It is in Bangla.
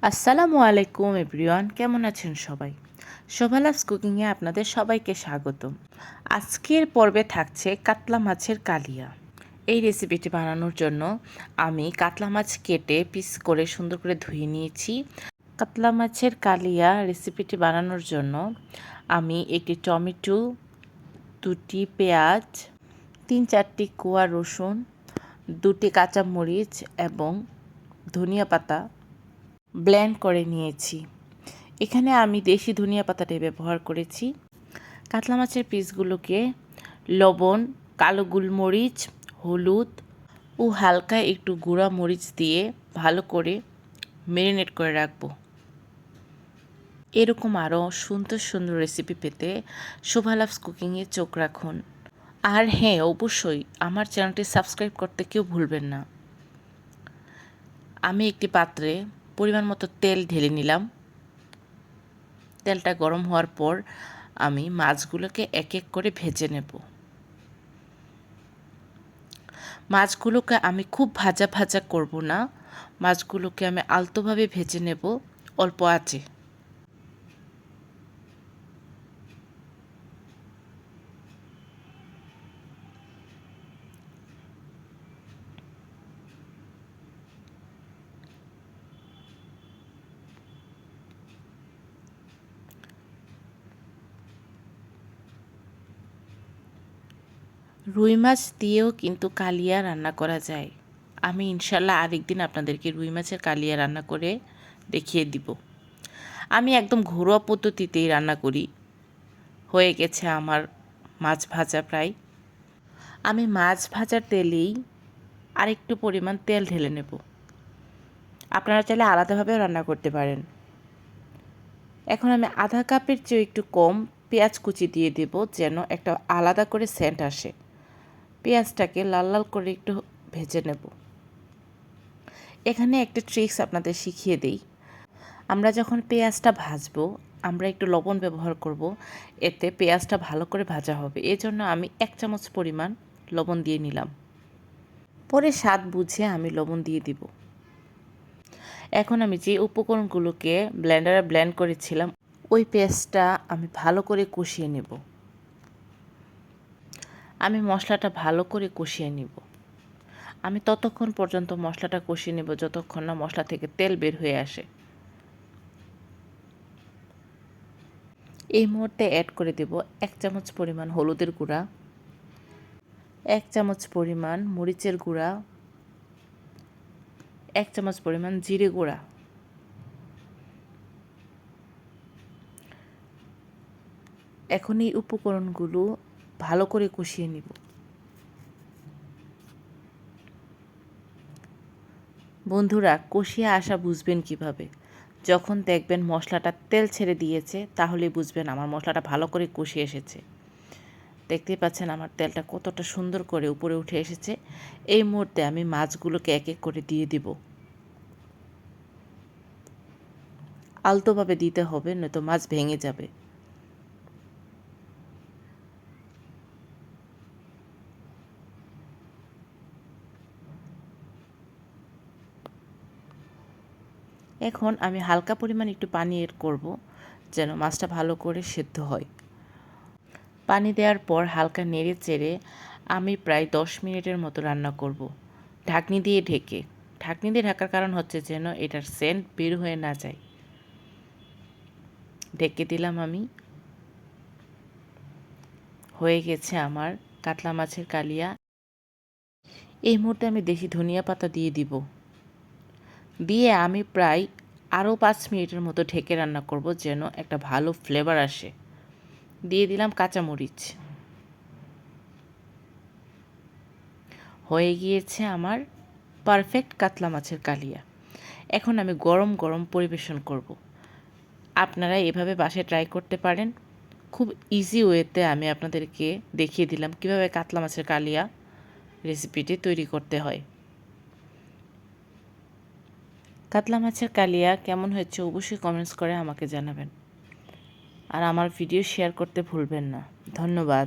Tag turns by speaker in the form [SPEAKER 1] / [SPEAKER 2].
[SPEAKER 1] আসসালামু আলাইকুম এভরিওয়ান, কেমন আছেন সবাই? শোভা লাভস কুকিংয়ে আপনাদের সবাইকে স্বাগতম। আজকের পর্বে থাকছে কাতলা মাছের কালিয়া। এই রেসিপিটি বানানোর জন্য আমি কাতলা মাছ কেটে পিস করে সুন্দর করে ধুয়ে নিয়েছি। কাতলা মাছের কালিয়া রেসিপিটি বানানোর জন্য আমি একটি টমেটো, দুটি পেঁয়াজ, 3-4টি কোয়া রসুন, 2টি কাঁচামরিচ এবং ধনিয়া পাতা ব্লেন্ড করে নিয়েছি। এখানে আমি দেশি ধনিয়া পাতাটাই ব্যবহার করেছি। কাতলা মাছের পিসগুলোকে লবণ, কালো গোলমরিচ, হলুদ ও হালকা একটু গুঁড়া মরিচ দিয়ে ভালো করে ম্যারিনেট করে রাখবো। এরকম আরও সুন্দর সুন্দর রেসিপি পেতে শোভা লাভস কুকিংয়ে চোখ রাখুন। আর হ্যাঁ, অবশ্যই আমার চ্যানেলটি সাবস্ক্রাইব করতে কেউ ভুলবেন না। আমি একটি পাত্রে পরিমাণ মতো তেল ঢেলে নিলাম। তেলটা গরম হওয়ার পর আমি মাছগুলোকে এক এক করে ভেজে নেব। মাছগুলোকে আমি খুব ভাজা ভাজা করব না, মাছগুলোকে আমি আলতোভাবে ভেজে নেব অল্প আঁচে। রুই মাছ দিয়েও কিন্তু কালিয়া রান্না করা যায়। আমি ইনশাল্লাহ আরেকদিন আপনাদেরকে রুই মাছের কালিয়া রান্না করে দেখিয়ে দিব। আমি একদম ঘরোয়া পদ্ধতিতেই রান্না করি। হয়ে গেছে আমার মাছ ভাজা প্রায়। আমি মাছ ভাজার তেলেই আরেকটু পরিমাণ তেল ঢেলে নেব। আপনারা চাইলে আলাদাভাবেও রান্না করতে পারেন। এখন আমি আধা কাপের চেয়ে একটু কম পেঁয়াজ কুচি দিয়ে দেব, যেন একটা আলাদা করে সেন্ট আসে। পেঁয়াজটাকে লাল লাল করে একটু ভেজে নেব। এখানে একটা ট্রিক্স আপনাদের শিখিয়ে দেই। আমরা যখন পেঁয়াজটা ভাজবো, আমরা একটু লবণ ব্যবহার করব, এতে পেঁয়াজটা ভালো করে ভাজা হবে। এজন্য আমি 1 চামচ পরিমাণ লবণ দিয়ে নিলাম। পরে স্বাদ বুঝে আমি লবণ দিয়ে দিব। এখন আমি যে উপকরণগুলোকে ব্লেন্ডারে ব্লেন্ড করেছিলাম, ওই পেস্টটা আমি ভালো করে কষিয়ে নেব। আমি মশলাটা ভালো করে কষিয়ে নিব। আমি ততক্ষণ পর্যন্ত মশলাটা কষিয়ে নেব যতক্ষণ না মশলা থেকে তেল বের হয়ে আসে। এই মুহূর্তে অ্যাড করে দেব 1 চামচ পরিমাণ হলুদের গুঁড়া, 1 চামচ পরিমাণ মরিচের গুঁড়া, 1 চামচ পরিমাণ জিরে গুঁড়া। এখন এই উপকরণগুলো ভালো করে কষিয়ে নিব। বন্ধুরা, কষিয়ে আসা বুঝবেন কিভাবে? যখন দেখবেন মশলাটা তেল ছেড়ে দিয়েছে, তাহলে বুঝবেন আমার মশলাটা ভালো করে কষিয়ে এসেছে। দেখতেই পাচ্ছেন আমার তেলটা কতটা সুন্দর করে উপরে উঠে এসেছে। এই মুহূর্তে আমি মাছগুলোকে এক এক করে দিয়ে দিব। আলতোভাবে দিতে হবে, নয়তো মাছ ভেঙে যাবে। এখন আমি হালকা পরিমাণ একটু পানি এড করব, যেন মাছটা ভালো করে সেদ্ধ হয়। পানি দেওয়ার পর হালকা নেড়ে চেড়ে আমি প্রায় 10 মিনিটের মতো রান্না করব, ঢাকনি দিয়ে ঢেকে। ঢাকনি দিয়ে ঢাকার কারণ হচ্ছে যেন এটার সেন্ট বের হয়ে না যায়। ঢেকে দিলাম আমি। হয়ে গেছে আমার কাতলা মাছের কালিয়া। এই মুহূর্তে আমি দেশি ধনিয়া পাতা দিয়ে দিব। দিয়ে আমি প্রায় আরও 5 মিনিটের মতো ঢেকে রান্না করব, যেন একটা ভালো ফ্লেভার আসে। দিয়ে দিলাম কাঁচামরিচ। হয়ে গিয়েছে আমার পারফেক্ট কাতলা মাছের কালিয়া। এখন আমি গরম গরম পরিবেশন করব। আপনারা এভাবে বাসায় ট্রাই করতে পারেন। খুব ইজি ওয়েতে আমি আপনাদেরকে দেখিয়ে দিলাম কিভাবে কাতলা মাছের কালিয়া রেসিপিটি তৈরি করতে হয়। কাতলা মাছের কালিয়া কেমন হয়েছে অবশ্যই কমেন্টস করে আমাকে জানাবেন। আর আমার ভিডিও শেয়ার করতে ভুলবেন না। ধন্যবাদ।